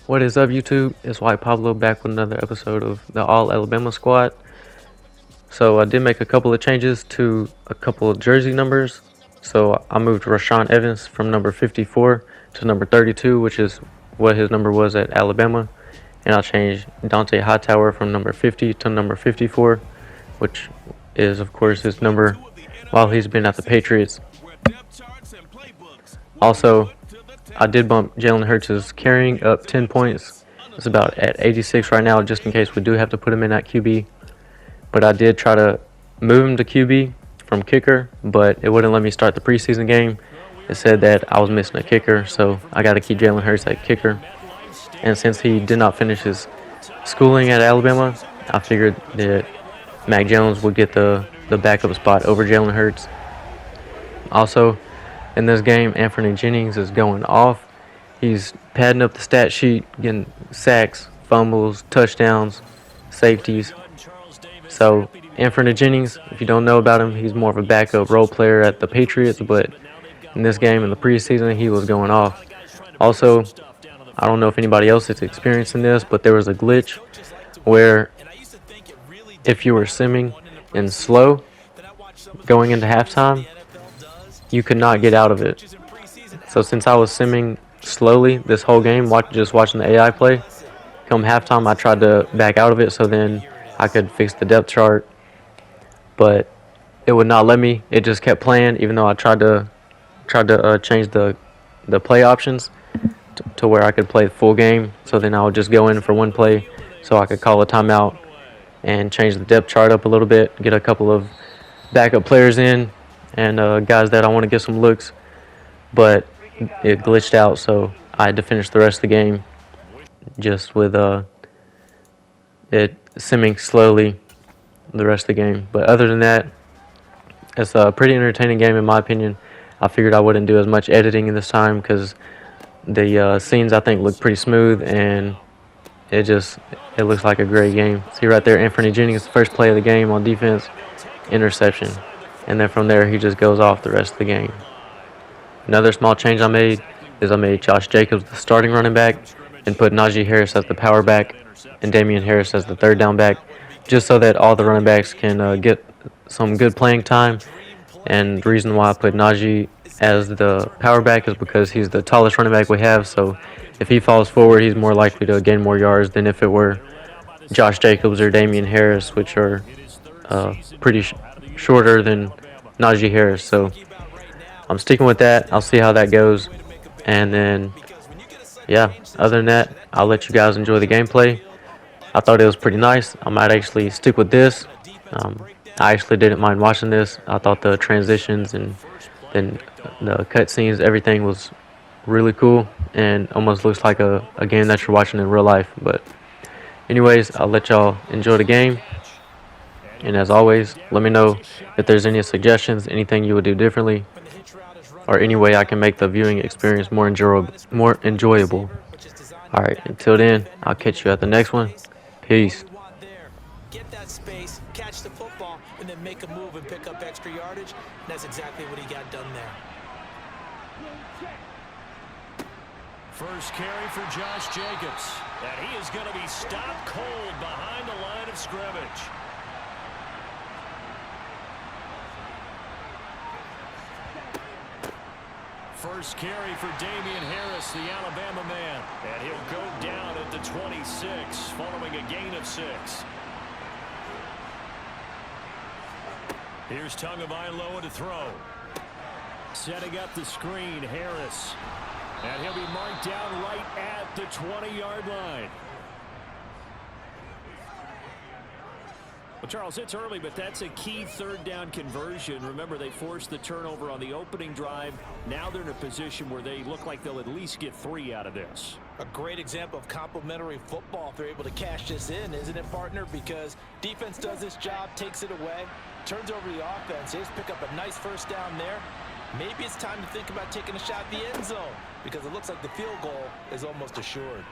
What is up, YouTube? It's White Pablo back with another episode of the All Alabama Squad. So I did make a couple of changes to a couple of jersey numbers. So I moved Rashaan Evans from number 54 to number 32, which is what his number was at Alabama. And I changed Dante Hightower from number 50 to number 54, which is, of course, his number while he's been at the Patriots. Also, I did bump Jalen Hurts' carrying up 10 points. It's about at 86 right now, just in case we do have to put him in at QB. But I did try to move him to QB from kicker, but it wouldn't let me start the preseason game. It said that I was missing a kicker, so I got to keep Jalen Hurts at kicker. And since he did not finish his schooling at Alabama, I figured that Mac Jones would get the backup spot over Jalen Hurts. Also, in this game, ANFERNEE Jennings is going off. He's padding up the stat sheet, getting sacks, fumbles, touchdowns, safeties. So, ANFERNEE Jennings, if you don't know about him, he's more of a backup role player at the Patriots, but in this game, in the preseason, he was going off. Also, I don't know if anybody else is experiencing this, but there was a glitch where if you were simming in slow going into halftime, you could not get out of it. So since I was simming slowly this whole game, just watching the AI play, come halftime I tried to back out of it so then I could fix the depth chart, but it would not let me. It just kept playing even though I tried to change the play options to where I could play the full game. So then I would just go in for one play so I could call a timeout and change the depth chart up a little bit, get a couple of backup players in and guys that I want to get some looks, but it glitched out, so I had to finish the rest of the game just with it simming slowly the rest of the game. But other than that, it's a pretty entertaining game in my opinion. I figured I wouldn't do as much editing in this time because the scenes I think look pretty smooth, and it looks like a great game. See right there, ANFERNEE Jennings, first play of the game on defense, interception. And then from there, he just goes off the rest of the game. Another small change I made is I made Josh Jacobs the starting running back and put Najee Harris as the power back and Damian Harris as the third down back, just so that all the running backs can get some good playing time. And the reason why I put Najee as the power back is because he's the tallest running back we have, so if he falls forward, he's more likely to gain more yards than if it were Josh Jacobs or Damian Harris, which are pretty shorter than Najee Harris. So I'm sticking with that. I'll see how that goes. And then, yeah, other than that, I'll let you guys enjoy the gameplay. I thought it was pretty nice. I might actually stick with this. I actually didn't mind watching this. I thought the transitions and then the cutscenes, everything was really cool and almost looks like a game that you're watching in real life. But anyways, I'll let y'all enjoy the game. And as always, let me know if there's any suggestions, anything you would do differently, or any way I can make the viewing experience more enjoyable. All right, until then, I'll catch you at the next one. Peace. Get that space, catch the football, and then make a move and pick up extra yardage. That's exactly what he got done there. First carry for Josh Jacobs. And he is going to be stopped cold behind the line of scrimmage. First carry for Damian Harris, the Alabama man. And he'll go down at the 26 following a gain of 6. Here's Tagovailoa to throw. Setting up the screen, Harris. And he'll be marked down right at the 20-yard line. Well, Charles, it's early, but that's a key third down conversion. Remember, they forced the turnover on the opening drive. Now they're in a position where they look like they'll at least get 3 out of this. A great example of complementary football if they're able to cash this in, isn't it, partner? Because defense does this job, takes it away, turns over the offense. They just pick up a nice first down there. Maybe it's time to think about taking a shot at the end zone because it looks like the field goal is almost assured.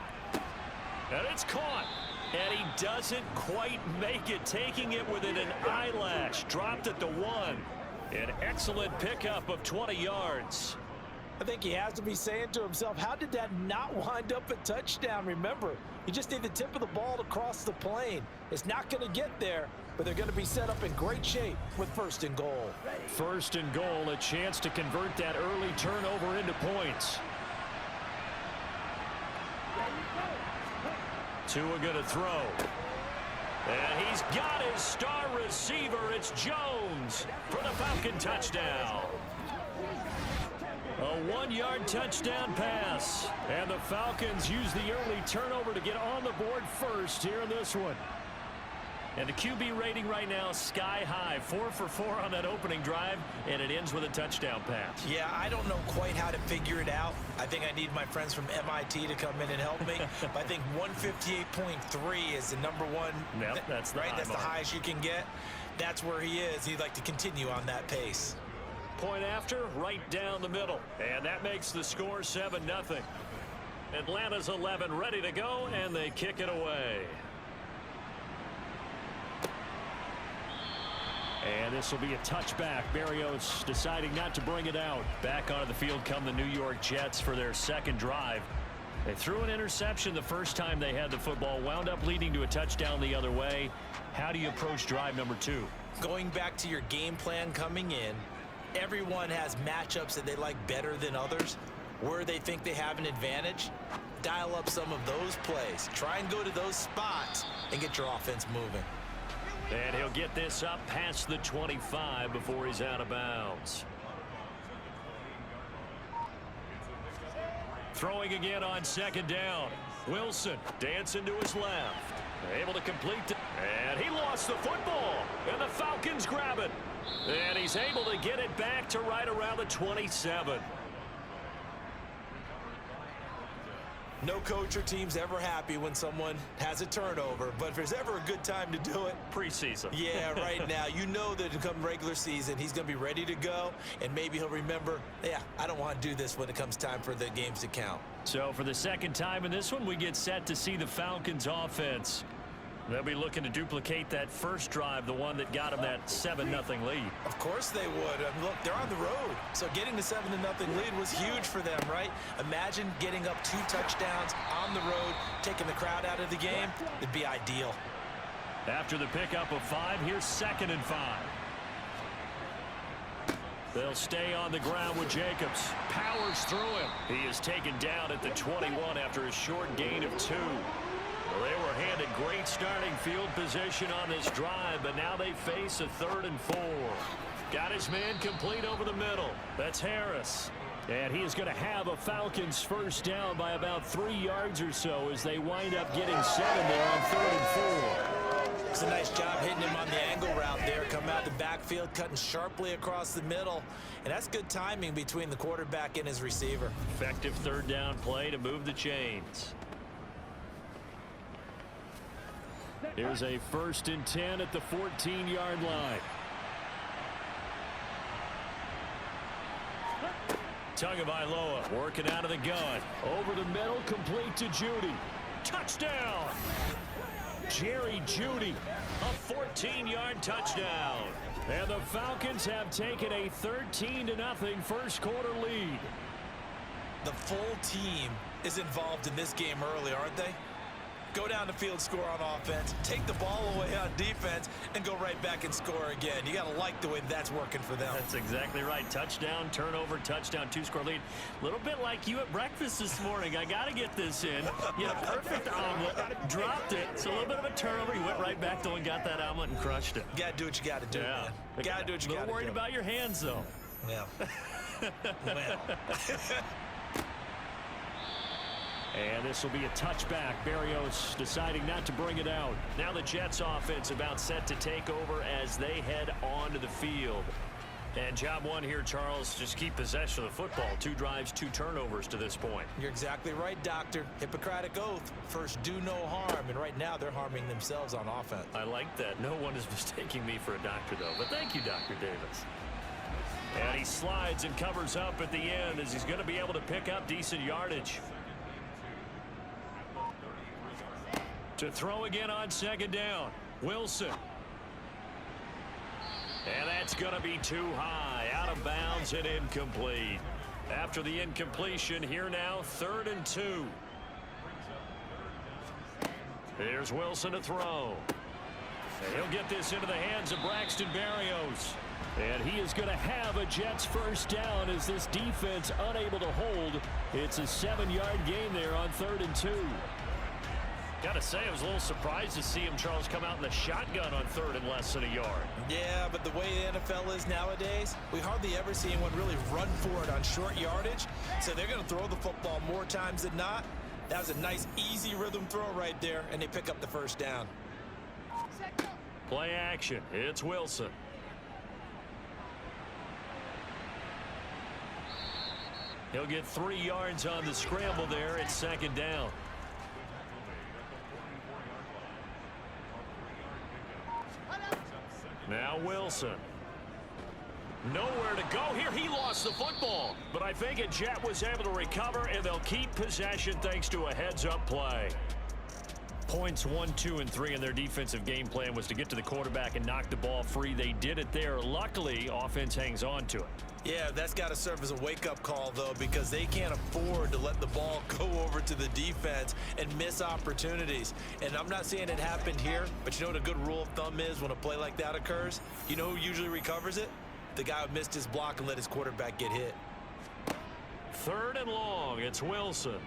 And it's caught. And he doesn't quite make it, taking it within an eyelash. Dropped at the 1. An excellent pickup of 20 yards. I think he has to be saying to himself, how did that not wind up a touchdown? Remember, you just need the tip of the ball to cross the plane. It's not going to get there, but they're going to be set up in great shape with 1st and goal. 1st and goal, a chance to convert that early turnover into points. Tua going to throw. And he's got his star receiver. It's Jones for the Falcon touchdown. A 1-yard touchdown pass. And the Falcons use the early turnover to get on the board first here in this one. And the QB rating right now, sky high. 4 for 4 on that opening drive, and it ends with a touchdown pass. Yeah, I don't know quite how to figure it out. I think I need my friends from MIT to come in and help me. But I think 158.3 is the number one. Yep, that's the right. That's mark. the highest you can get. That's where he is. He'd like to continue on that pace. Point after, right down the middle. And that makes the score 7-0. Atlanta's 11 ready to go, and they kick it away. And this will be a touchback. Berrios deciding not to bring it out. Back onto the field come the New York Jets for their 2nd drive. They threw an interception the first time they had the football, wound up leading to a touchdown the other way. How do you approach drive number 2? Going back to your game plan coming in, everyone has matchups that they like better than others. Where they think they have an advantage, dial up some of those plays. Try and go to those spots and get your offense moving. And he'll get this up past the 25 before he's out of bounds. Throwing again on 2nd down. Wilson dancing to his left. Able to complete it. And he lost the football. And the Falcons grab it. And he's able to get it back to right around the 27. No coach or team's ever happy when someone has a turnover, but if there's ever a good time to do it, preseason. Yeah, right now. You know that to come regular season, he's going to be ready to go, and maybe he'll remember, yeah, I don't want to do this when it comes time for the games to count. So for the 2nd time in this one, we get set to see the Falcons offense. They'll be looking to duplicate that first drive, the one that got them that 7-0 lead. Of course they would. Look, they're on the road. So getting the 7-0 lead was huge for them, right? Imagine getting up 2 touchdowns on the road, taking the crowd out of the game. It'd be ideal. After the pickup of 5, here's 2nd and 5. They'll stay on the ground with Jacobs. Powers through him. He is taken down at the 21 after a short gain of 2. Well, they were handed great starting field position on this drive, but now they face a 3rd and 4. Got his man complete over the middle. That's Harris. And he is going to have a Falcons first down by about 3 yards or so as they wind up getting 7 there on 3rd and 4. It's a nice job hitting him on the angle route there. Coming out the backfield, cutting sharply across the middle. And that's good timing between the quarterback and his receiver. Effective 3rd down play to move the chains. Here's a 1st and 10 at the 14-yard line. Tagovailoa working out of the gun. Over the middle, complete to Judy. Touchdown! Jerry Judy, a 14-yard touchdown. And the Falcons have taken a 13-0 first quarter lead. The full team is involved in this game early, aren't they? Go down the field, score on offense, take the ball away on defense, and go right back and score again. You got to like the way that's working for them. That's exactly right. Touchdown, turnover, touchdown, 2-score lead. A little bit like you at breakfast this morning. I got to get this in. You had a perfect omelet, dropped it. It's a little bit of a turnover. You went right back though and got that omelet and crushed it. You got to do what you got to do, man. You got to do what you got to do. A little worried about your hands, though. Yeah. Well. And this will be a touchback. Berrios deciding not to bring it out. Now the Jets offense about set to take over as they head onto the field. And job one here, Charles, just keep possession of the football. 2 drives, 2 turnovers to this point. You're exactly right, Doctor. Hippocratic oath. First, do no harm. And right now, they're harming themselves on offense. I like that. No one is mistaking me for a doctor, though. But thank you, Dr. Davis. And he slides and covers up at the end as he's going to be able to pick up decent yardage. To throw again on 2nd down. Wilson. And that's going to be too high. Out of bounds and incomplete. After the incompletion, here now, 3rd and 2. Here's Wilson to throw. And he'll get this into the hands of Braxton Berrios. And he is going to have a Jets first down as this defense unable to hold. It's a 7-yard gain there on 3rd and 2. Got to say, I was a little surprised to see him, Charles, come out in the shotgun on 3rd and less than a yard. Yeah, but the way the NFL is nowadays, we hardly ever see anyone really run for it on short yardage. So they're going to throw the football more times than not. That was a nice, easy rhythm throw right there, and they pick up the first down. Play action. It's Wilson. He'll get 3 yards on the scramble there. It's 2nd down. Now Wilson. Nowhere to go here. He lost the football. But I think a Jet was able to recover, and they'll keep possession thanks to a heads-up play. Points 1, 2, and 3 in their defensive game plan was to get to the quarterback and knock the ball free. They did it there. Luckily, offense hangs on to it. Yeah, that's got to serve as a wake-up call, though, because they can't afford to let the ball go over to the defense and miss opportunities. And I'm not saying it happened here, but you know what a good rule of thumb is when a play like that occurs? You know who usually recovers it? The guy who missed his block and let his quarterback get hit. 3rd and long. It's Wilson.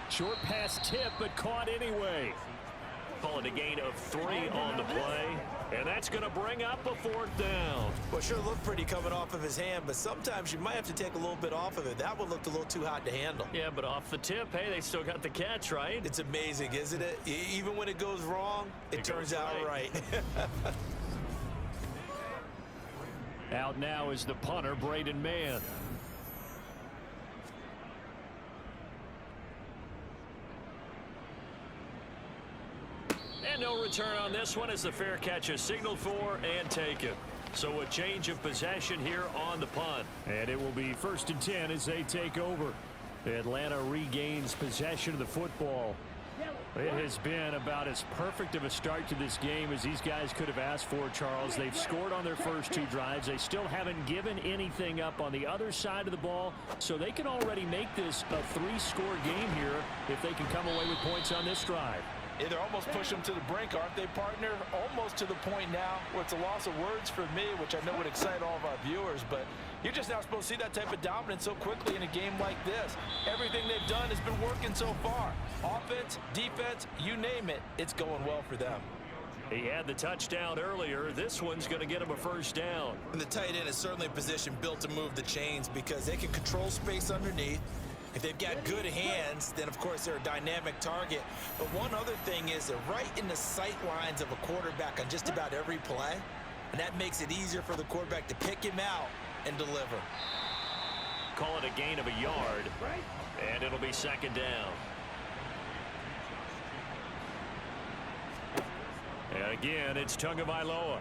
Short pass tip, but caught anyway. Call it a gain of 3 on the play, and that's going to bring up a 4th down. Well, sure looked pretty coming off of his hand, but sometimes you might have to take a little bit off of it. That one looked a little too hot to handle. Yeah, but off the tip, hey, they still got the catch, right? It's amazing, isn't it? Even when it goes wrong, it turns out right. Out now is the punter, Braden Mann. And no return on this one as the fair catch is signaled for and taken. So a change of possession here on the punt. And it will be 1st and 10 as they take over. Atlanta regains possession of the football. It has been about as perfect of a start to this game as these guys could have asked for, Charles. They've scored on their first 2 drives. They still haven't given anything up on the other side of the ball, so they can already make this a 3-score game here if they can come away with points on this drive. Yeah, they're almost pushing them to the brink, aren't they, partner? Almost to the point now where it's a loss of words for me, which I know would excite all of our viewers, but you're just not supposed to see that type of dominance so quickly in a game like this. Everything they've done has been working so far. Offense, defense, you name it, it's going well for them. He had the touchdown earlier. This one's going to get him a first down. And the tight end is certainly a position built to move the chains because they can control space underneath. If they've got good hands, then of course they're a dynamic target. But one other thing is they're right in the sight lines of a quarterback on just about every play. And that makes it easier for the quarterback to pick him out and deliver. Call it a gain of a yard. And it'll be 2nd down. And again, it's Tagovailoa.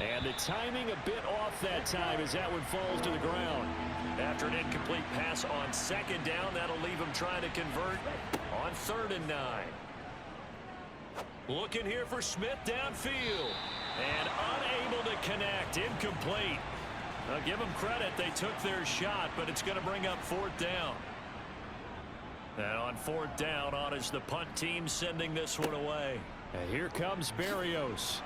And the timing a bit off that time as that one falls to the ground. After an incomplete pass on 2nd down, that'll leave him trying to convert on 3rd and 9. Looking here for Smith downfield. And unable to connect. Incomplete. Now give them credit. They took their shot, but it's going to bring up 4th down. And on 4th down, on is the punt team sending this one away. And here comes Berrios.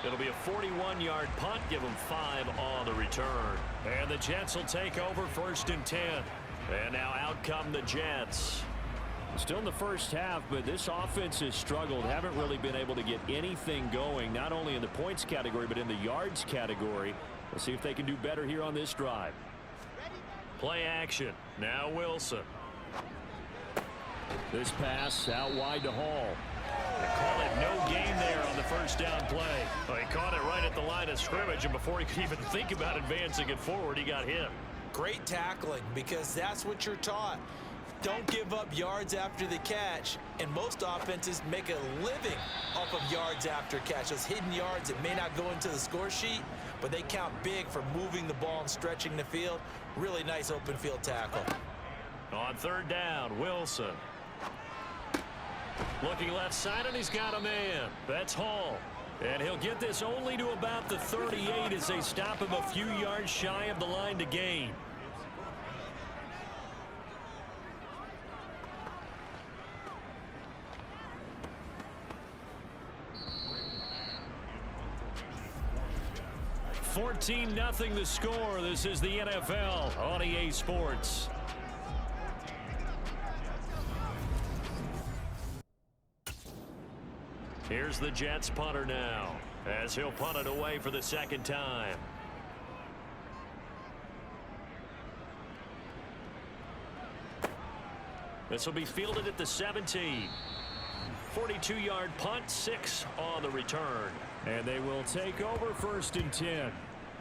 It'll be a 41-yard punt. Give them 5 on the return. And the Jets will take over 1st and 10. And now out come the Jets. Still in the first half, but this offense has struggled. Haven't really been able to get anything going, not only in the points category, but in the yards category. Let's see if they can do better here on this drive. Play action. Now Wilson. This pass out wide to Hall. They call it no gain there on the first down play. Well, he caught it right at the line of scrimmage, and before he could even think about advancing it forward, he got hit. Great tackling, because that's what you're taught. Don't give up yards after the catch, and most offenses make a living off of yards after catch. Those hidden yards that may not go into the score sheet, but they count big for moving the ball and stretching the field. Really nice open field tackle. On 3rd down, Wilson. Looking left side, and he's got a man. That's Hall. And he'll get this only to about the 38 as they stop him a few yards shy of the line to gain. (14-0) the score. This is the NFL on EA Sports. Here's the Jets punter now, as he'll punt it away for the second time. This will be fielded at the 17. 42-yard punt, 6 on the return. And they will take over 1st and 10.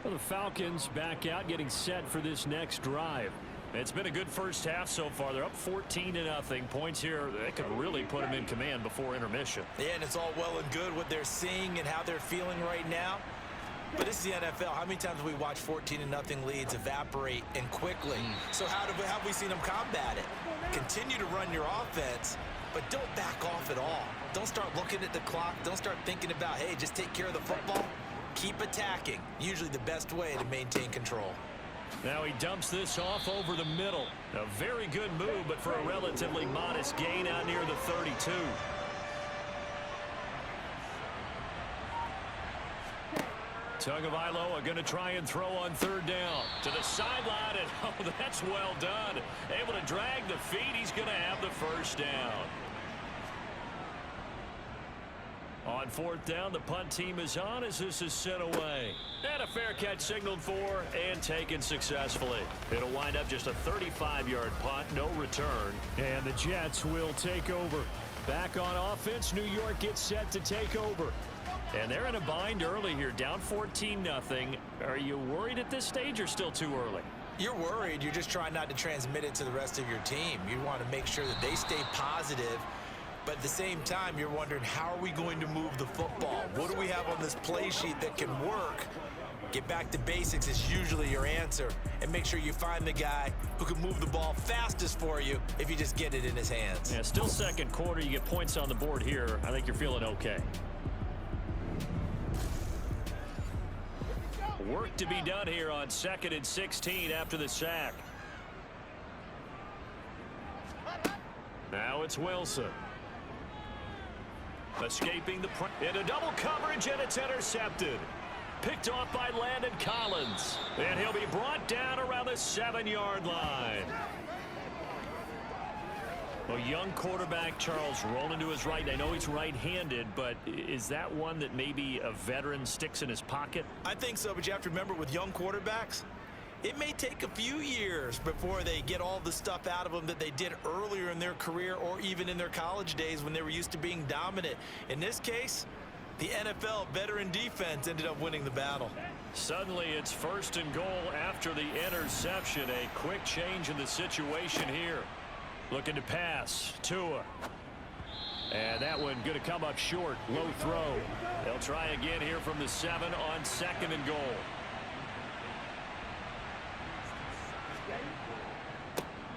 Well, the Falcons back out, getting set for this next drive. It's been a good first half so far. They're up 14-0. Points here, they could really put them in command before intermission. Yeah, and it's all well and good what they're seeing and how they're feeling right now. But this is the NFL. How many times have we watched 14-0 leads evaporate and quickly? So how have we seen them combat it? Continue to run your offense, but don't back off at all. Don't start looking at the clock. Don't start thinking about, hey, just take care of the football. Keep attacking. Usually the best way to maintain control. Now he dumps this off over the middle. A very good move, but for a relatively modest gain out near the 32. Tagovailoa going to try and throw on 3rd down. To the sideline, and oh, that's well done. Able to drag the feet. He's going to have the 1st down. On 4th down, the punt team is on as this is sent away. And a fair catch signaled for and taken successfully. It'll wind up just a 35-yard punt, no return. And the Jets will take over. Back on offense, New York gets set to take over. And they're in a bind early here, down 14-0. Are you worried at this stage or still too early? You're worried. You're just trying not to transmit it to the rest of your team. You want to make sure that they stay positive. But at the same time, you're wondering, how are we going to move the football? What do we have on this play sheet that can work? Get back to basics is usually your answer. And make sure you find the guy who can move the ball fastest for you if you just get it in his hands. Yeah, still second quarter. You get points on the board here. I think you're feeling okay. Work to be done here on 2nd and 16 after the sack. Now it's Wilson. Escaping the into double coverage, and it's intercepted. Picked off by Landon Collins. And he'll be brought down around the 7-yard line. A young quarterback, Charles, rolling to his right. I know he's right-handed, but is that one that maybe a veteran sticks in his pocket? I think so, but you have to remember with young quarterbacks, it may take a few years before they get all the stuff out of them that they did earlier in their career or even in their college days when they were used to being dominant. In this case, the NFL veteran defense ended up winning the battle. Suddenly it's 1st and goal after the interception. A quick change in the situation here. Looking to pass. Tua. And that one going to come up short. Low throw. They'll try again here from the 7 on 2nd and goal.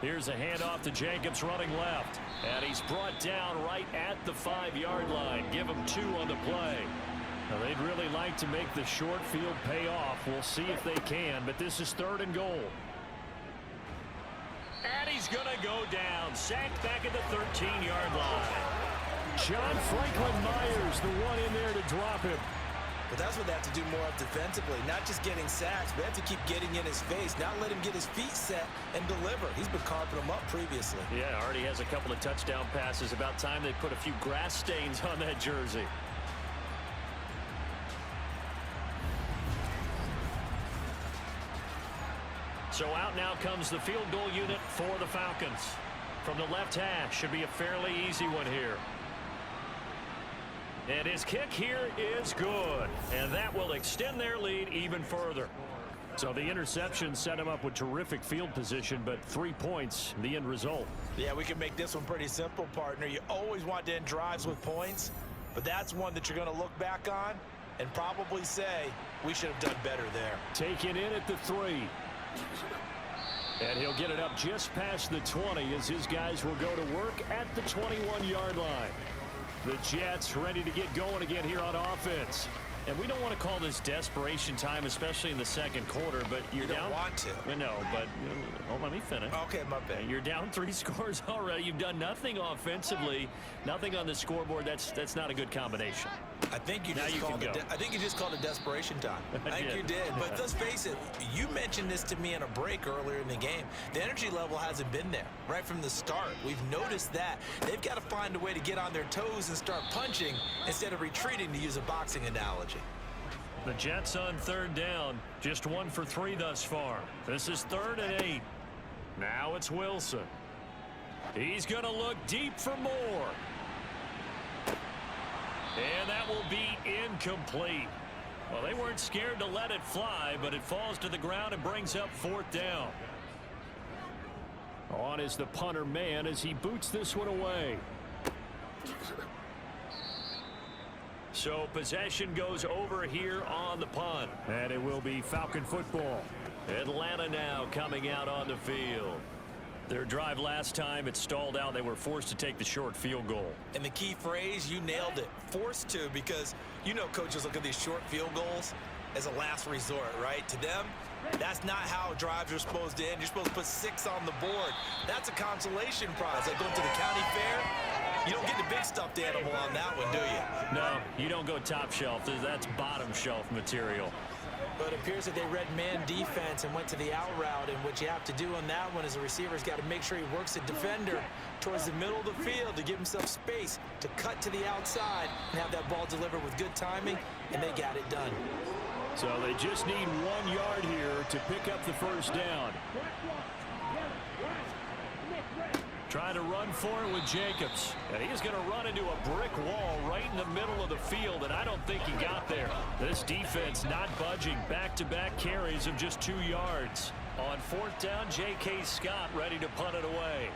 Here's a handoff to Jacobs running left. And he's brought down right at the 5-yard line. Give him 2 on the play. Now, they'd really like to make the short field pay off. We'll see if they can, but this is 3rd and goal. And he's going to go down. Sacked back at the 13-yard line. John Franklin Myers, the one in there to drop him. But that's what they have to do more of defensively. Not just getting sacks, but they have to keep getting in his face. Not let him get his feet set and deliver. He's been carping them up previously. Yeah, already has a couple of touchdown passes. About time they put a few grass stains on that jersey. So out now comes the field goal unit for the Falcons. From the left hash, should be a fairly easy one here. And his kick here is good. And that will extend their lead even further. So the interception set him up with terrific field position, but 3 points, the end result. Yeah, we can make this one pretty simple, partner. You always want to end drives with points, but that's one that you're going to look back on and probably say, we should have done better there. Taken in at the 3. And he'll get it up just past the 20 as his guys will go to work at the 21-yard line. The Jets ready to get going again here on offense. And we don't want to call this desperation time, especially in the second quarter, but you're down. You don't want to. I know, but let me finish. Okay, my bad. You're down 3 scores already. You've done nothing offensively, nothing on the scoreboard. That's not a good combination. I think you just called it. I think you just called it desperation time. I think you did. But let's face it. You mentioned this to me in a break earlier in the game. The energy level hasn't been there right from the start. We've noticed that they've got to find a way to get on their toes and start punching instead of retreating, to use a boxing analogy. The Jets on third down, just 1 for 3 thus far. This is 3rd and 8. Now it's Wilson. He's going to look deep for more. And that will be incomplete. Well, they weren't scared to let it fly, but it falls to the ground and brings up 4th down. On is the punter man as he boots this one away. So possession goes over here on the punt. And it will be Falcon football. Atlanta now coming out on the field. Their drive last time, it stalled out. They were forced to take the short field goal. And the key phrase, you nailed it. Forced to, because you know coaches look at these short field goals as a last resort, right? To them, that's not how drives are supposed to end. You're supposed to put 6 on the board. That's a consolation prize. Like going to the county fair, you don't get the big stuffed animal on that one, do you? No, you don't go top shelf. That's bottom shelf material. But it appears that they read man defense and went to the out route, and what you have to do on that one is the receiver's got to make sure he works the defender towards the middle of the field to give himself space to cut to the outside and have that ball delivered with good timing, and they got it done. So they just need 1 yard here to pick up the first down. Trying to run for it with Jacobs. And he's going to run into a brick wall right in the middle of the field, and I don't think he got there. This defense not budging. Back-to-back carries of just 2 yards. On 4th down, J.K. Scott ready to punt it away.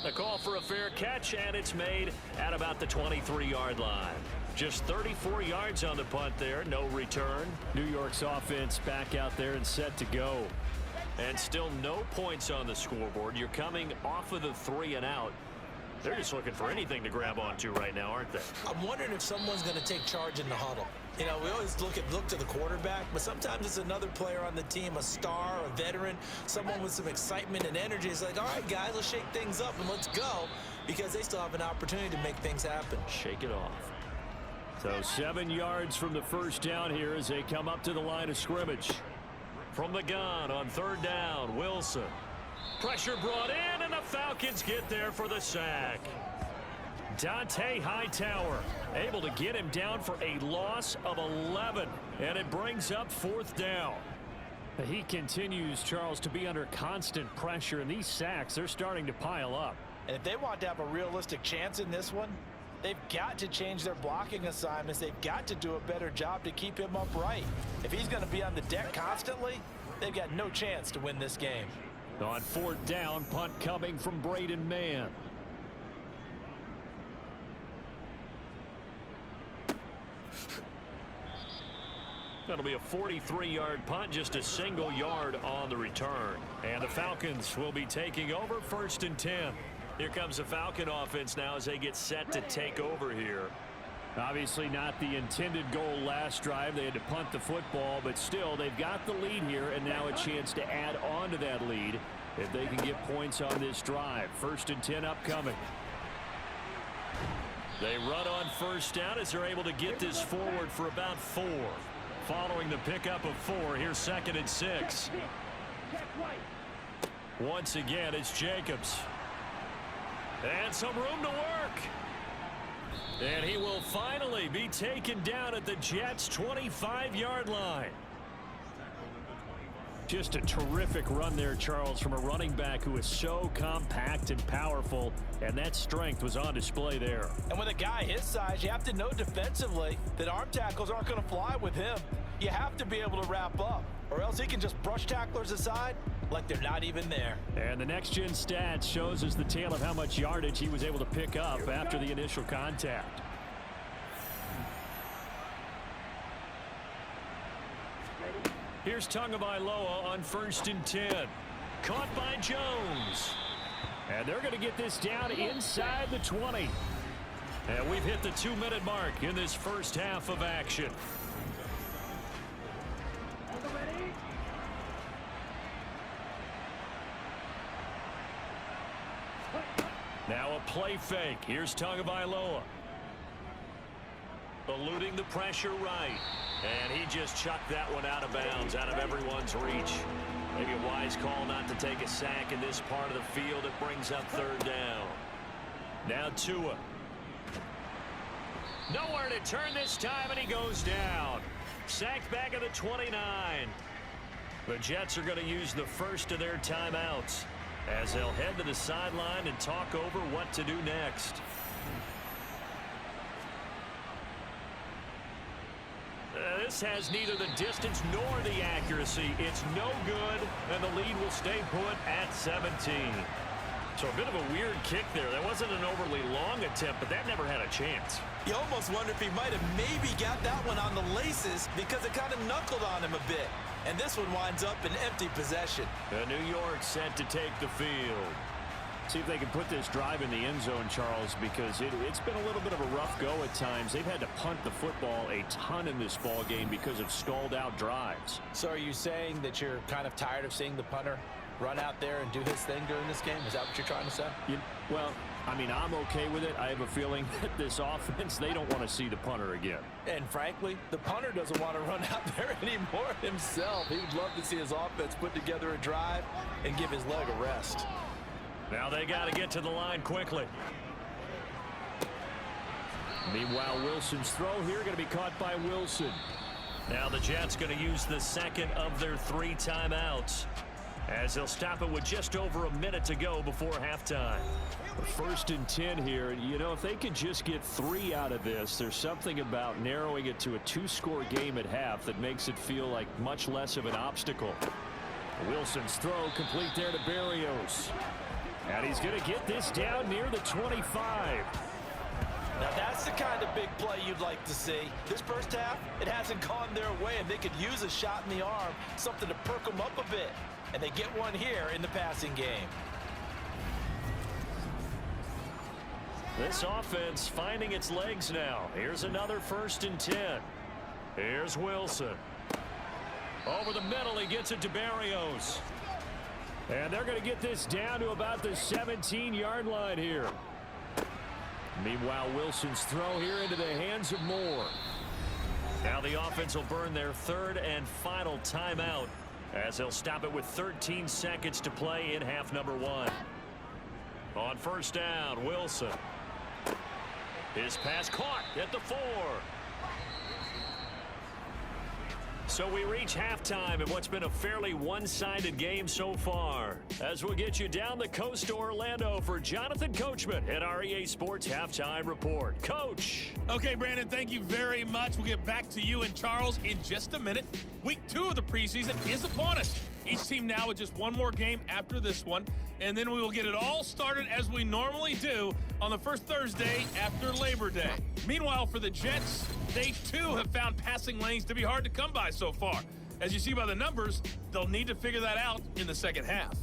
The call for a fair catch, and it's made at about the 23-yard line. Just 34 yards on the punt there, no return. New York's offense back out there and set to go. And still no points on the scoreboard. You're coming off of the 3 and out. They're just looking for anything to grab onto right now, aren't they? I'm wondering if someone's going to take charge in the huddle. You know, we always look to the quarterback, but sometimes it's another player on the team, a star, a veteran, someone with some excitement and energy. It's like, all right, guys, let's shake things up and let's go, because they still have an opportunity to make things happen. Shake it off. So 7 yards from the first down here as they come up to the line of scrimmage. From the gun on 3rd down, Wilson. Pressure brought in, and the Falcons get there for the sack. Dante Hightower able to get him down for a loss of 11, and it brings up 4th down. He continues, Charles, to be under constant pressure, and these sacks, they're starting to pile up. And if they want to have a realistic chance in this one, they've got to change their blocking assignments. They've got to do a better job to keep him upright. If he's going to be on the deck constantly, they've got no chance to win this game. On 4th down, punt coming from Braden Mann. That'll be a 43-yard punt, just a single yard on the return. And the Falcons will be taking over 1st and 10. Here comes the Falcon offense now as they get set to take over here. Obviously not the intended goal last drive. They had to punt the football, but still they've got the lead here, and now a chance to add on to that lead if they can get points on this drive. 1st and 10 upcoming. They run on 1st down as they're able to get this forward for about 4. Following the pickup of 4, here's 2nd and 6. Once again, it's Jacobs. And some room to work. And he will finally be taken down at the Jets' 25-yard line. Just a terrific run there, Charles, from a running back who is so compact and powerful, and that strength was on display there. And with a guy his size, you have to know defensively that arm tackles aren't going to fly with him. You have to be able to wrap up, or else he can just brush tacklers aside like they're not even there. And the next-gen stats shows us the tale of how much yardage he was able to pick up after the initial contact. Here's Tagovailoa on 1st and 10. caught by Jones. And they're going to get this down inside the 20. And we've hit the 2-minute mark in this first half of action. Now a play fake. Here's Tagovailoa. Eluding the pressure right. And he just chucked that one out of bounds, out of everyone's reach. Maybe a wise call not to take a sack in this part of the field. It brings up third down. Now Tua. Nowhere to turn this time, and he goes down. Sacked back at the 29. The Jets are going to use the first of their timeouts as they'll head to the sideline and talk over what to do next. This has neither the distance nor the accuracy. It's no good, and the lead will stay put at 17. So a bit of a weird kick there. That wasn't an overly long attempt, but that never had a chance. You almost wonder if he might have maybe got that one on the laces because it kind of knuckled on him a bit. And this one winds up in empty possession. New York set to take the field. See if they can put this drive in the end zone, Charles, because it's been a little bit of a rough go at times. They've had to punt the football a ton in this ball game because of stalled out drives. So are you saying that you're kind of tired of seeing the punter run out there and do his thing during this game? Is that what you're trying to say? Well, I mean, I'm okay with it. I have a feeling that this offense, they don't want to see the punter again. And frankly, the punter doesn't want to run out there anymore himself. He would love to see his offense put together a drive and give his leg a rest. Now they got to get to the line quickly. Meanwhile, Wilson's throw here going to be caught by Wilson. Now the Jets going to use the second of their 3 timeouts as they'll stop it with just over a minute to go before halftime. 1st and 10 here. You know, if they could just get 3 out of this, there's something about narrowing it to a 2-score game at half that makes it feel like much less of an obstacle. Wilson's throw complete there to Berrios. And he's going to get this down near the 25. Now that's the kind of big play you'd like to see. This first half, it hasn't gone their way, and they could use a shot in the arm, something to perk them up a bit. And they get one here in the passing game. This offense finding its legs now. Here's another 1st and 10. Here's Wilson. Over the middle, he gets it to Berrios. And they're going to get this down to about the 17-yard line here. Meanwhile, Wilson's throw here into the hands of Moore. Now the offense will burn their 3rd and final timeout as they'll stop it with 13 seconds to play in half number 1. On 1st down, Wilson. His pass caught at the 4. So we reach halftime in what's been a fairly one-sided game so far. As we'll get you down the coast to Orlando for Jonathan Coachman at our EA Sports Halftime Report. Coach. Okay, Brandon, thank you very much. We'll get back to you and Charles in just a minute. Week 2 of the preseason is upon us. Each team now with just one more game after this one, and then we will get it all started as we normally do on the first Thursday after Labor Day. Meanwhile, for the Jets, they too have found passing lanes to be hard to come by so far. As you see by the numbers, they'll need to figure that out in the second half.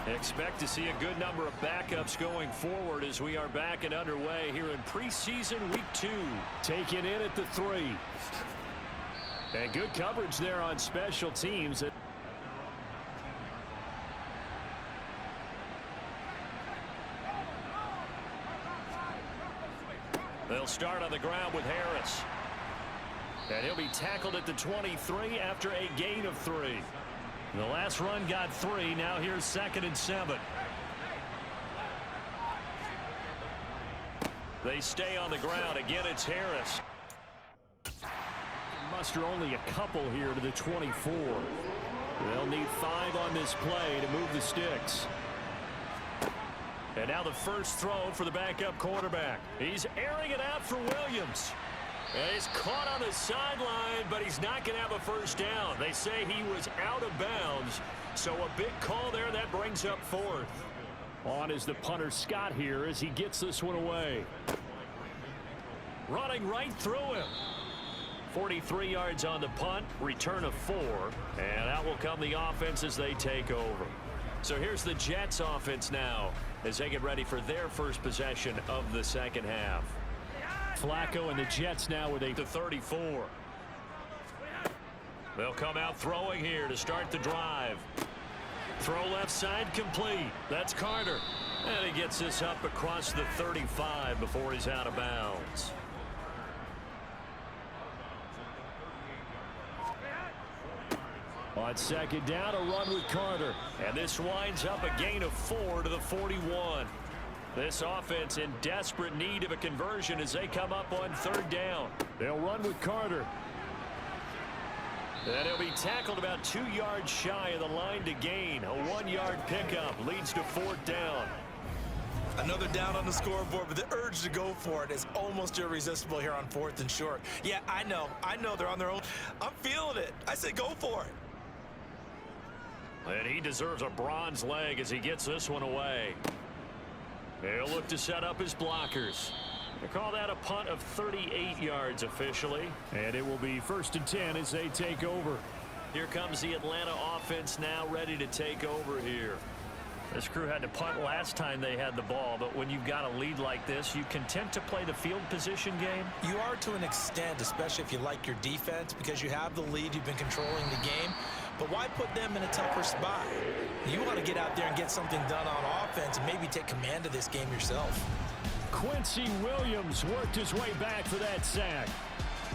Expect to see a good number of backups going forward as we are back and underway here in preseason week 2. Taken in at the 3. And good coverage there on special teams. They'll start on the ground with Harris. And he'll be tackled at the 23 after a gain of 3. The last run got 3. Now here's 2nd and 7. They stay on the ground. Again, it's Harris. Muster only a couple here to the 24. They'll need 5 on this play to move the sticks. And now the first throw for the backup quarterback. He's airing it out for Williams. And he's caught on the sideline, but he's not going to have a first down. They say he was out of bounds. So a big call there that brings up 4th. On is the punter Scott here as he gets this one away. Running right through him. 43 yards on the punt, return of 4, and out will come the offense as they take over. So here's the Jets offense now as they get ready for their first possession of the second half. Flacco and the Jets now with a 34. They'll come out throwing here to start the drive. Throw left side complete. That's Carter. And he gets this up across the 35 before he's out of bounds. On second down, a run with Carter. And this winds up a gain of 4 to the 41. This offense in desperate need of a conversion as they come up on third down. They'll run with Carter. And he'll be tackled about 2 yards shy of the line to gain. A 1-yard pickup leads to 4th down. Another down on the scoreboard, but the urge to go for it is almost irresistible here on 4th and short. Yeah, I know they're on their own. I'm feeling it. I say go for it. And he deserves a bronze leg as he gets this one away. They'll look to set up his blockers. They call that a punt of 38 yards officially. And it will be 1st and 10 as they take over. Here comes the Atlanta offense now ready to take over here. This crew had to punt last time they had the ball, but when you've got a lead like this, you content to play the field position game? You are to an extent, especially if you like your defense, because you have the lead, you've been controlling the game. But why put them in a tougher spot? You want to get out there and get something done on offense and maybe take command of this game yourself. Quincy Williams worked his way back for that sack.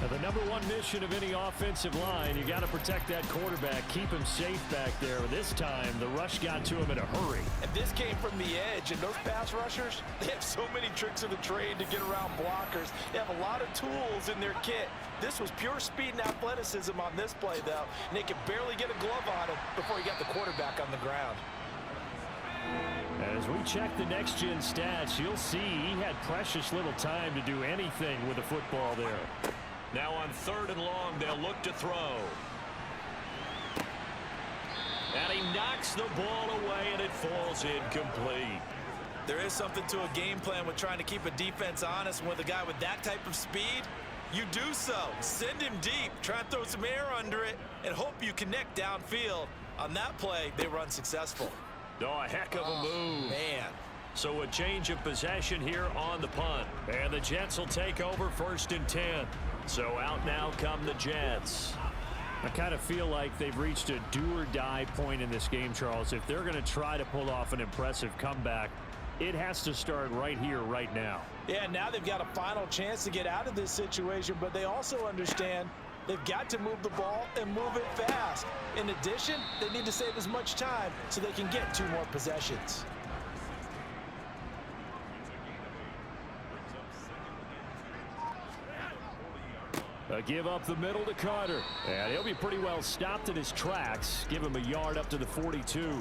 Now, the #1 mission of any offensive line, you got to protect that quarterback, keep him safe back there. This time, the rush got to him in a hurry. And this came from the edge, and those pass rushers, they have so many tricks of the trade to get around blockers. They have a lot of tools in their kit. This was pure speed and athleticism on this play, though, and they could barely get a glove on him before he got the quarterback on the ground. As we check the next-gen stats, you'll see he had precious little time to do anything with the football there. Now on 3rd and long, they'll look to throw. And he knocks the ball away, and it falls incomplete. There is something to a game plan with trying to keep a defense honest. With a guy with that type of speed, you do so. Send him deep, try and throw some air under it, and hope you connect downfield. On that play, they were unsuccessful. Oh, a heck of a move. Man. So a change of possession here on the punt. And the Jets will take over 1st and 10. So out now come the Jets. I kind of feel like they've reached a do-or-die point in this game, Charles. If they're going to try to pull off an impressive comeback, it has to start right here, right now. Yeah, now they've got a final chance to get out of this situation, but they also understand they've got to move the ball and move it fast. In addition, they need to save as much time so they can get 2 more possessions. A give up the middle to Carter. And he'll be pretty well stopped in his tracks. Give him a yard up to the 42.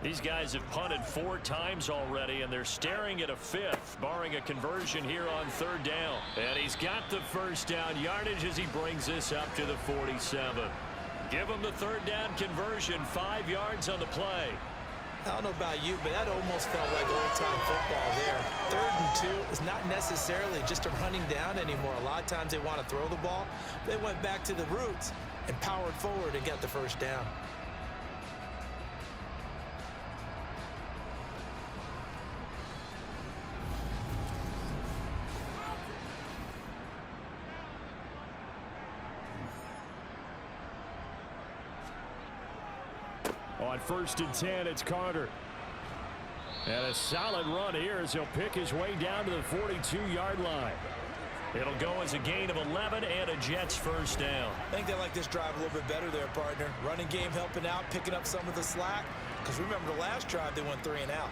These guys have punted 4 times already, and they're staring at a 5th, barring a conversion here on 3rd down. And he's got the 1st down yardage as he brings this up to the 47. Give him the 3rd down conversion, 5 yards on the play. I don't know about you, but that almost felt like old-time football there. 3rd and 2 is not necessarily just a running down anymore. A lot of times they want to throw the ball. They went back to the roots and powered forward and got the 1st down. On 1st and 10, it's Carter. And a solid run here as he'll pick his way down to the 42-yard line. It'll go as a gain of 11 and a Jets 1st down. I think they like this drive a little bit better there, partner. Running game helping out, picking up some of the slack. Because remember the last drive, they went 3 and out.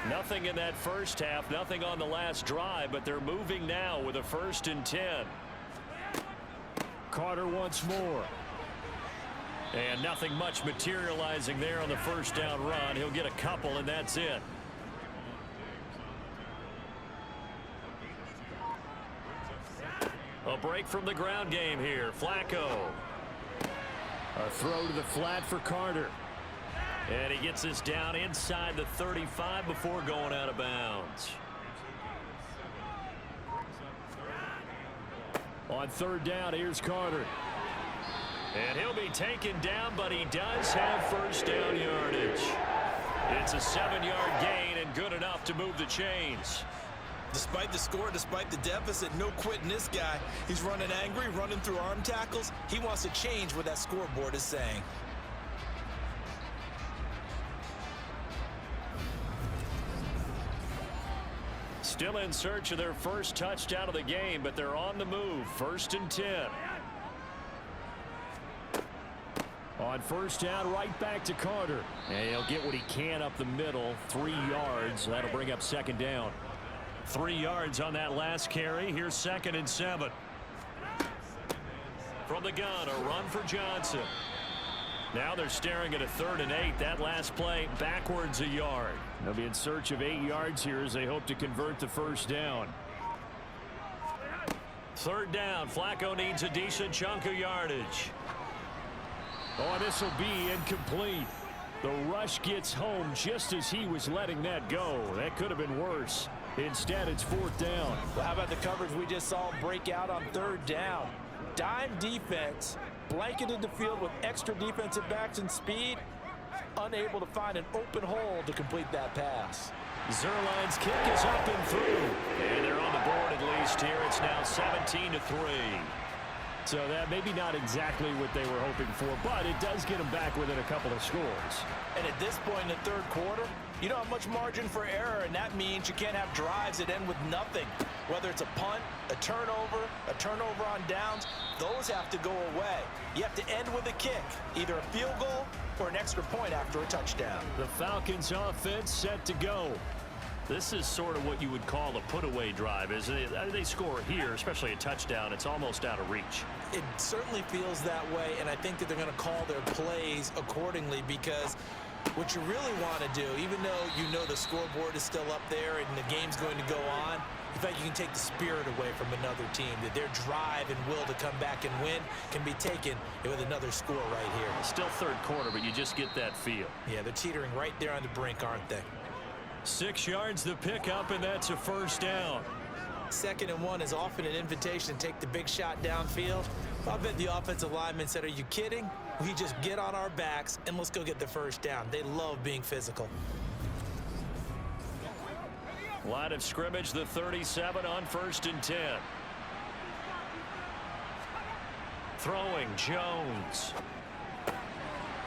Nothing in that first half, nothing on the last drive, but they're moving now with a 1st and 10. Carter once more. And nothing much materializing there on the 1st down run. He'll get a couple, and that's it. A break from the ground game here. Flacco. A throw to the flat for Carter. And he gets this down inside the 35 before going out of bounds. On third down, here's Carter. And he'll be taken down, but he does have first down yardage. It's a 7-yard gain and good enough to move the chains. Despite the score, despite the deficit, no quitting this guy. He's running angry, running through arm tackles. He wants to change what that scoreboard is saying. Still in search of their first touchdown of the game, but they're on the move. 1st and 10. On first down, right back to Carter. And he'll get what he can up the middle. 3 yards. That'll bring up 2nd down. 3 yards on that last carry. Here's 2nd and 7. From the gun, a run for Johnson. Now they're staring at a 3rd and 8. That last play backwards a yard. They'll be in search of 8 yards here as they hope to convert the first down. 3rd down. Flacco needs a decent chunk of yardage. Oh, this will be incomplete. The rush gets home just as he was letting that go. That could have been worse. Instead, it's 4th down. Well, how about the coverage we just saw break out on 3rd down? Dime defense, blanketed the field with extra defensive backs and speed, unable to find an open hole to complete that pass. Zerline's kick is up and through. And they're on the board at least here. It's now 17-3. So that maybe not exactly what they were hoping for, but it does get them back within a couple of scores. And at this point in the 3rd quarter, you don't have much margin for error, and that means you can't have drives that end with nothing. Whether it's a punt, a turnover on downs, those have to go away. You have to end with a kick, either a field goal or an extra point after a touchdown. The Falcons offense set to go. This is sort of what you would call a put-away drive, isn't it? They score here, especially a touchdown. It's almost out of reach. It certainly feels that way, and I think that they're going to call their plays accordingly, because what you really want to do, even though you know the scoreboard is still up there and the game's going to go on, in fact, you can take the spirit away from another team, that their drive and will to come back and win can be taken with another score right here. Still 3rd quarter, but you just get that feel. Yeah, they're teetering right there on the brink, aren't they? 6 yards the pickup, and that's a first down. 2nd and 1 is often an invitation to take the big shot downfield. I bet the offensive lineman said, are you kidding? We just get on our backs and let's go get the first down. They love being physical. Line of scrimmage, the 37 on 1st and 10. Throwing, Jones.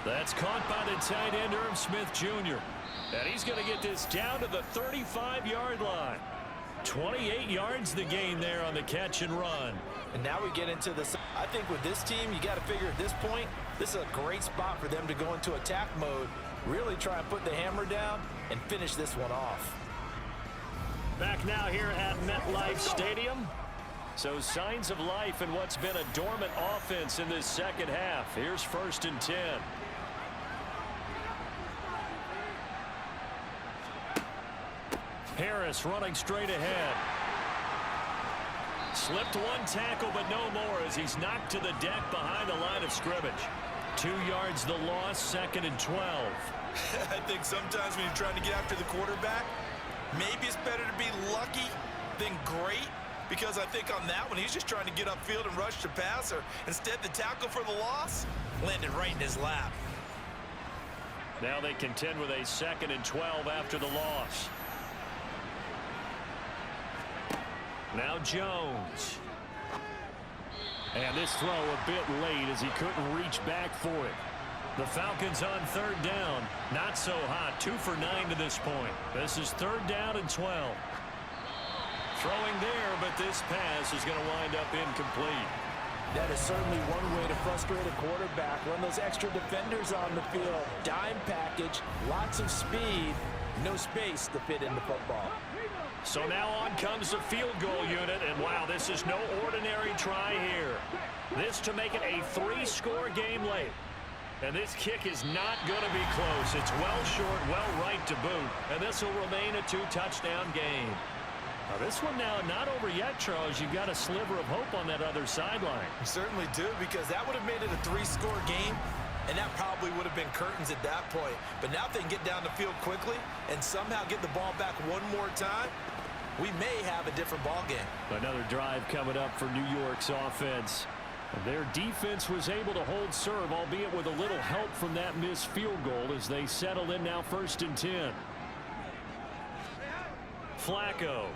That's caught by the tight end, Irv Smith Jr. And he's going to get this down to the 35-yard line. 28 yards the gain there on the catch and run. And now we get into this. I think with this team, you got to figure at this point, this is a great spot for them to go into attack mode, really try and put the hammer down and finish this one off. Back now here at MetLife Stadium. So signs of life in what's been a dormant offense in this 2nd half. Here's 1st and 10. Harris running straight ahead. Slipped one tackle, but no more as he's knocked to the deck behind the line of scrimmage. 2 yards the loss, 2nd and 12. I think sometimes when you're trying to get after the quarterback, maybe it's better to be lucky than great, because I think on that one, he's just trying to get upfield and rush the passer. Instead, the tackle for the loss landed right in his lap. Now they contend with a 2nd and 12 after the loss. Now Jones. And this throw a bit late as he couldn't reach back for it. The Falcons on 3rd down. Not so hot. 2 for 9 to this point. This is 3rd down and 12. Throwing there, but this pass is going to wind up incomplete. That is certainly one way to frustrate a quarterback. Run those extra defenders on the field. Dime package, lots of speed, no space to fit into football. So now on comes the field goal unit, and wow, this is no ordinary try here. This to make it a 3-score game late. And this kick is not going to be close. It's well short, well right to boot, and this will remain a 2-touchdown game. This one now not over yet, Charles. You've got a sliver of hope on that other sideline. You certainly do, because that would have made it a 3-score game, and that probably would have been curtains at that point. But now if they can get down the field quickly and somehow get the ball back one more time, we may have a different ball game. Another drive coming up for New York's offense. Their defense was able to hold serve, albeit with a little help from that missed field goal as they settle in now 1st and 10. Flacco.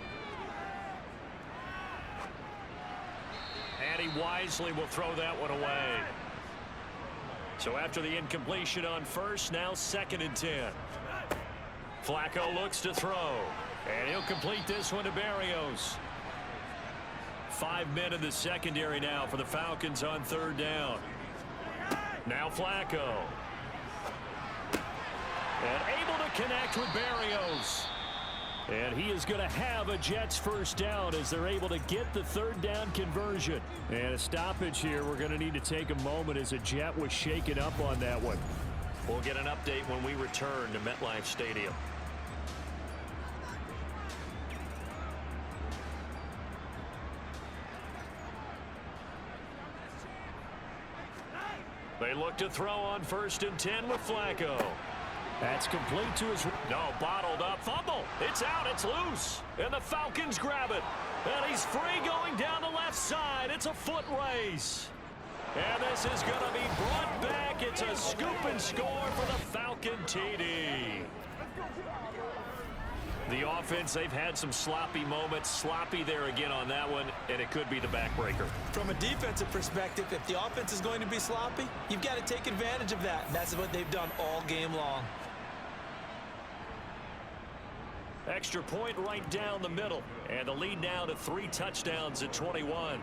And he wisely will throw that one away. So after the incompletion on first, now 2nd and 10. Flacco looks to throw. And he'll complete this one to Berrios. 5 men in the secondary now for the Falcons on 3rd down. Now Flacco. And able to connect with Berrios. And he is going to have a Jets 1st down as they're able to get the 3rd down conversion. And a stoppage here. We're going to need to take a moment as a Jet was shaken up on that one. We'll get an update when we return to MetLife Stadium. They look to throw on 1st and 10 with Flacco. That's complete to his... No, bottled up. Fumble. It's out. It's loose. And the Falcons grab it. And he's free going down the left side. It's a foot race. And this is going to be brought back. It's a scoop and score for the Falcon TD. The offense, they've had some sloppy moments. Sloppy there again on that one, and it could be the backbreaker. From a defensive perspective, if the offense is going to be sloppy, you've got to take advantage of that. And that's what they've done all game long. Extra point right down the middle. And the lead now to 3 touchdowns at 21.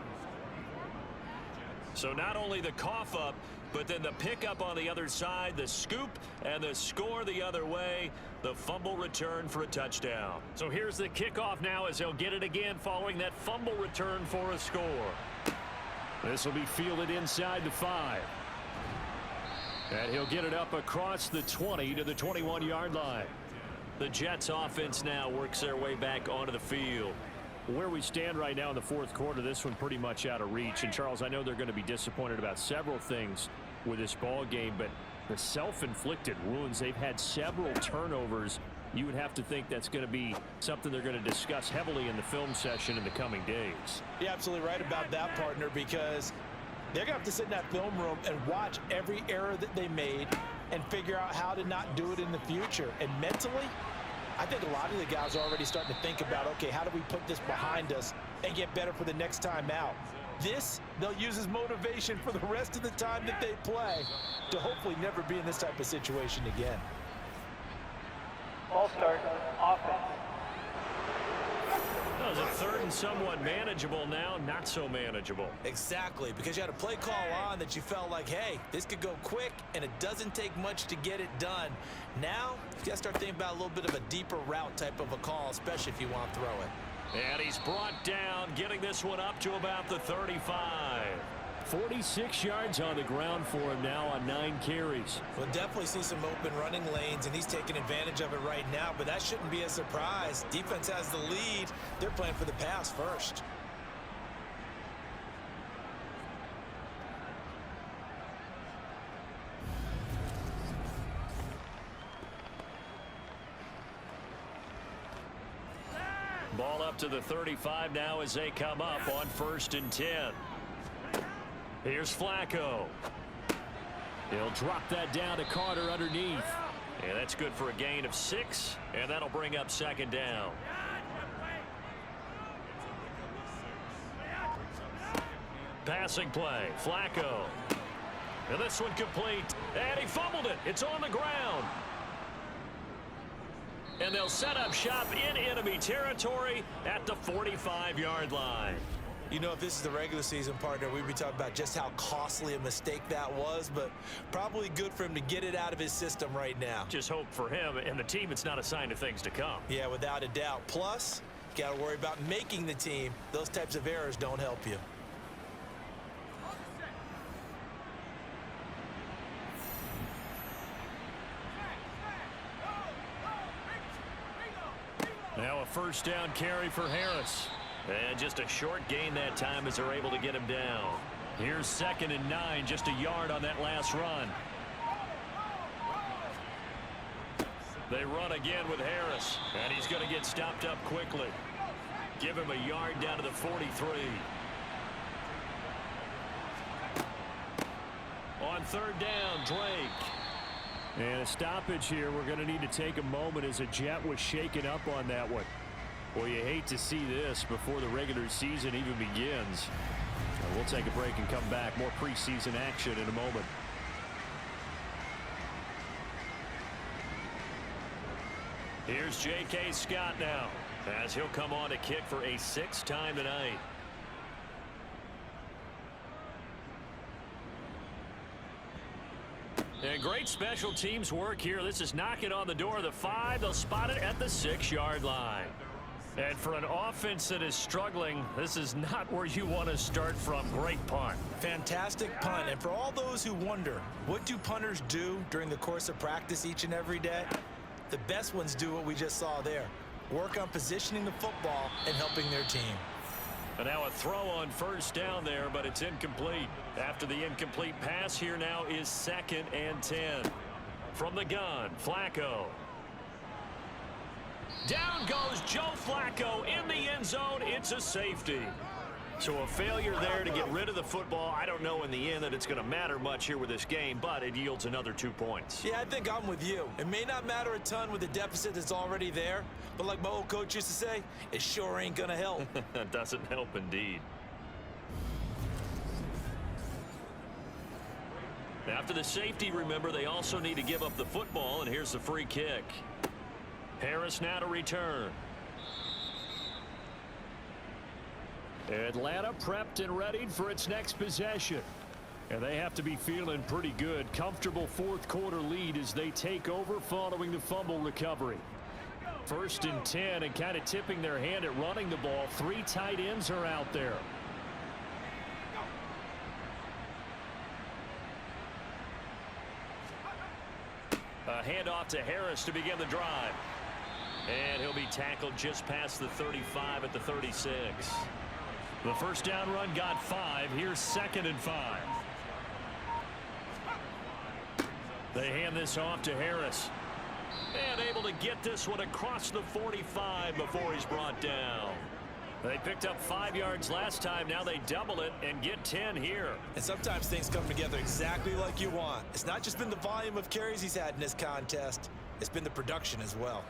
So not only the cough up, but then the pickup on the other side, the scoop, and the score the other way, the fumble return for a touchdown. So here's the kickoff now as they'll get it again following that fumble return for a score. This will be fielded inside the 5. And he'll get it up across the 20 to the 21-yard line. The Jets offense now works their way back onto the field. Where we stand right now in the 4th quarter, this one pretty much out of reach. And Charles, I know they're going to be disappointed about several things with this ball game, but the self-inflicted wounds, they've had several turnovers. You would have to think that's going to be something they're going to discuss heavily in the film session in the coming days. You're absolutely right about that, partner, because they're going to have to sit in that film room and watch every error that they made and figure out how to not do it in the future. And mentally, I think a lot of the guys are already starting to think about, okay, how do we put this behind us and get better for the next time out? This, they'll use as motivation for the rest of the time that they play to hopefully never be in this type of situation again. Ball start, offense. That was a 3rd and somewhat manageable, now not so manageable. Exactly, because you had a play call on that you felt like, hey, this could go quick, and it doesn't take much to get it done. Now, you got to start thinking about a little bit of a deeper route type of a call, especially if you want to throw it. And he's brought down, getting this one up to about the 35. 46 yards on the ground for him now on 9 carries. We'll definitely see some open running lanes, and he's taking advantage of it right now, but that shouldn't be a surprise. Defense has the lead. They're playing for the pass first. Ball up to the 35 now as they come up on 1st and 10. Here's Flacco. He'll drop that down to Carter underneath. And that's good for a gain of 6, and that'll bring up 2nd down. Passing play, Flacco. And this one complete, and he fumbled it. It's on the ground. And they'll set up shop in enemy territory at the 45-yard line. You know, if this is the regular season, partner, we'd be talking about just how costly a mistake that was, but probably good for him to get it out of his system right now. Just hope for him and the team it's not a sign of things to come. Yeah, without a doubt. Plus, you got to worry about making the team. Those types of errors don't help you. Now a first down carry for Harris. And just a short gain that time as they're able to get him down. Here's 2nd and 9, just a yard on that last run. They run again with Harris, and he's going to get stopped up quickly. Give him a yard down to the 43. On 3rd down, Drake. And a stoppage here. We're going to need to take a moment as a Jet was shaken up on that one. Well, you hate to see this before the regular season even begins. We'll take a break and come back. More preseason action in a moment. Here's J.K. Scott now, as he'll come on to kick for a 6th time tonight. And great special teams work here. This is knocking on the door of the 5. They'll spot it at the 6-yard line. And for an offense that is struggling, this is not where you want to start from. Great punt. Fantastic punt. And for all those who wonder, what do punters do during the course of practice each and every day? The best ones do what we just saw there. Work on positioning the football and helping their team. And now a throw on 1st down there, but it's incomplete. After the incomplete pass, here now is 2nd and 10. From the gun, Flacco. Down goes Joe Flacco in the end zone. It's a safety. So a failure there to get rid of the football. I don't know in the end that it's going to matter much here with this game, but it yields another 2 points. Yeah, I think I'm with you. It may not matter a ton with the deficit that's already there, but like my old coach used to say, it sure ain't going to help. That doesn't help indeed. After the safety, remember, they also need to give up the football, and here's the free kick. Harris now to return. Atlanta prepped and readied for its next possession. And they have to be feeling pretty good. Comfortable 4th quarter lead as they take over following the fumble recovery. 1st and 10, and kind of tipping their hand at running the ball. 3 tight ends are out there. A handoff to Harris to begin the drive. And he'll be tackled just past the 35 at the 36. The 1st down run got 5. Here's 2nd and 5. They hand this off to Harris. And able to get this one across the 45 before he's brought down. They picked up 5 yards last time. Now they double it and get 10 here. And sometimes things come together exactly like you want. It's not just been the volume of carries he's had in this contest. It's been the production as well.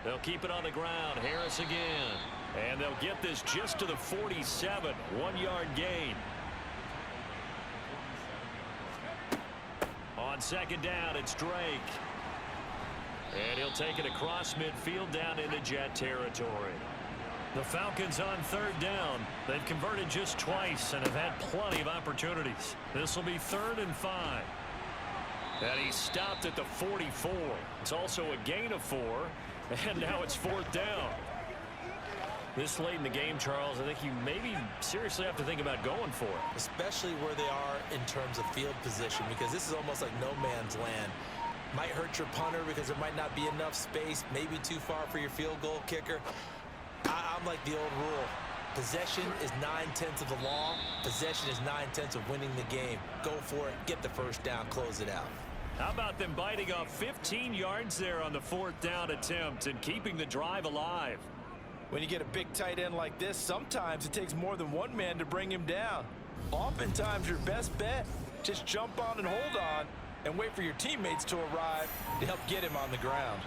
They'll keep it on the ground. Harris again. And they'll get this just to the 47. 1-yard gain. On 2nd down, it's Drake. And he'll take it across midfield down into Jet territory. The Falcons on 3rd down. They've converted just twice and have had plenty of opportunities. This will be 3rd and 5. And he stopped at the 44. It's also a gain of 4. And now it's 4th down. This late in the game, Charles, I think you maybe seriously have to think about going for it. Especially where they are in terms of field position, because this is almost like no man's land. Might hurt your punter because there might not be enough space, maybe too far for your field goal kicker. I'm like the old rule. Possession is 9/10 of the law. Possession is 9/10 of winning the game. Go for it, get the 1st down, close it out. How about them biting off 15 yards there on the 4th down attempt and keeping the drive alive? When you get a big tight end like this, sometimes it takes more than one man to bring him down. Oftentimes, your best bet, just jump on and hold on and wait for your teammates to arrive to help get him on the ground.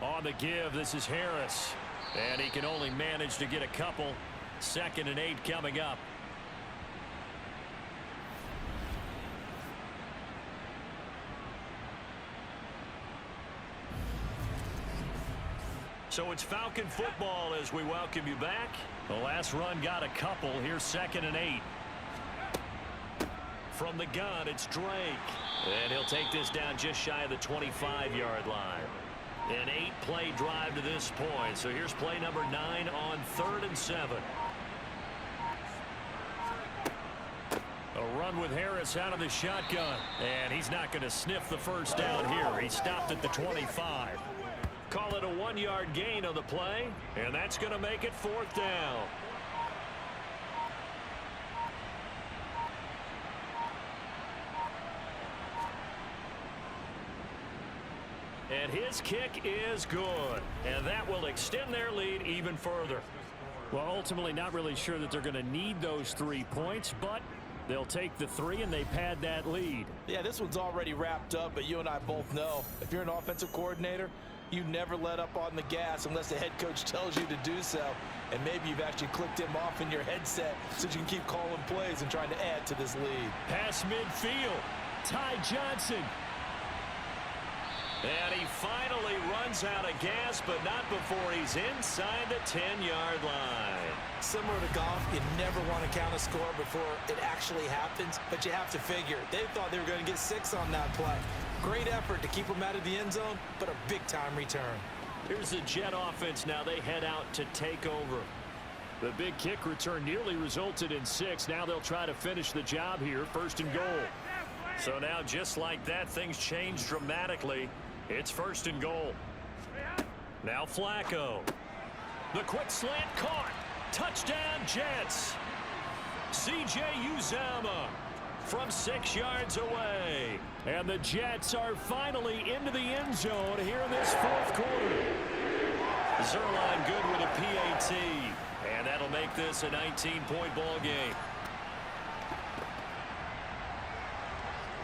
On the give, this is Harris. And he can only manage to get a couple. 2nd and 8 coming up. So it's Falcon football as we welcome you back. The last run got a couple. Here's 2nd and 8. From the gun, it's Drake. And he'll take this down just shy of the 25-yard line. An 8-play drive to this point. So here's play number 9 on 3rd and 7. A run with Harris out of the shotgun. And he's not going to sniff the first down here. He stopped at the 25. Call it a 1-yard gain on the play. And that's going to make it 4th down. And his kick is good. And that will extend their lead even further. Well, ultimately not really sure that they're going to need those 3 points, but they'll take the 3 and they pad that lead. Yeah, this one's already wrapped up, but you and I both know if you're an offensive coordinator, you never let up on the gas unless the head coach tells you to do so. And maybe you've actually clicked him off in your headset so you can keep calling plays and trying to add to this lead. Pass midfield. Ty Johnson. And he finally runs out of gas, but not before he's inside the 10-yard line. Similar to golf, you never want to count a score before it actually happens, but you have to figure they thought they were going to get 6 on that play. Great effort to keep them out of the end zone, but a big-time return. Here's the Jet offense now. They head out to take over. The big kick return nearly resulted in 6. Now they'll try to finish the job here, 1st and goal. So now, just like that, things change dramatically. It's 1st and goal. Now Flacco. The quick slant caught. Touchdown, Jets. C.J. Uzomah from 6 yards away. And the Jets are finally into the end zone here in this 4th quarter. Zerline good with a PAT. And that'll make this a 19-point ball game.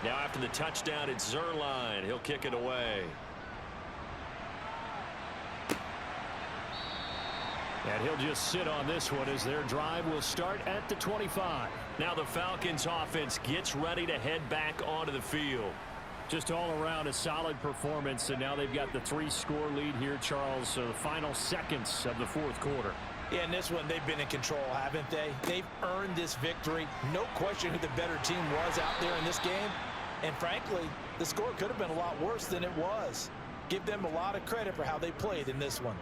Now after the touchdown, it's Zerline. He'll kick it away. And he'll just sit on this one as their drive will start at the 25. Now the Falcons offense gets ready to head back onto the field. Just all around a solid performance, and now they've got the 3-score lead here, Charles. So the final seconds of the 4th quarter. Yeah, in this one, they've been in control, haven't they? They've earned this victory. No question who the better team was out there in this game. And frankly, the score could have been a lot worse than it was. Give them a lot of credit for how they played in this one.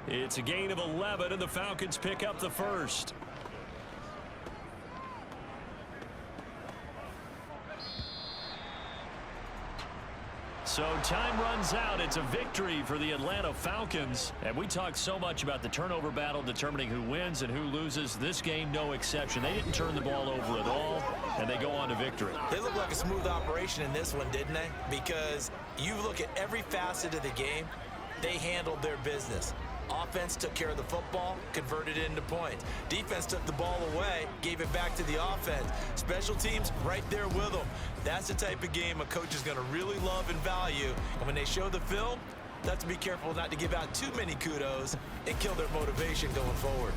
It's a gain of 11, and the Falcons pick up the 1st. So time runs out. It's a victory for the Atlanta Falcons. And we talked so much about the turnover battle determining who wins and who loses. This game, no exception. They didn't turn the ball over at all, and they go on to victory. They look like a smooth operation in this one, didn't they? Because you look at every facet of the game, they handled their business. Offense took care of the football, converted it into points. Defense took the ball away, gave it back to the offense. Special teams right there with them. That's the type of game a coach is going to really love and value. And when they show the film, they have to be careful not to give out too many kudos and kill their motivation going forward.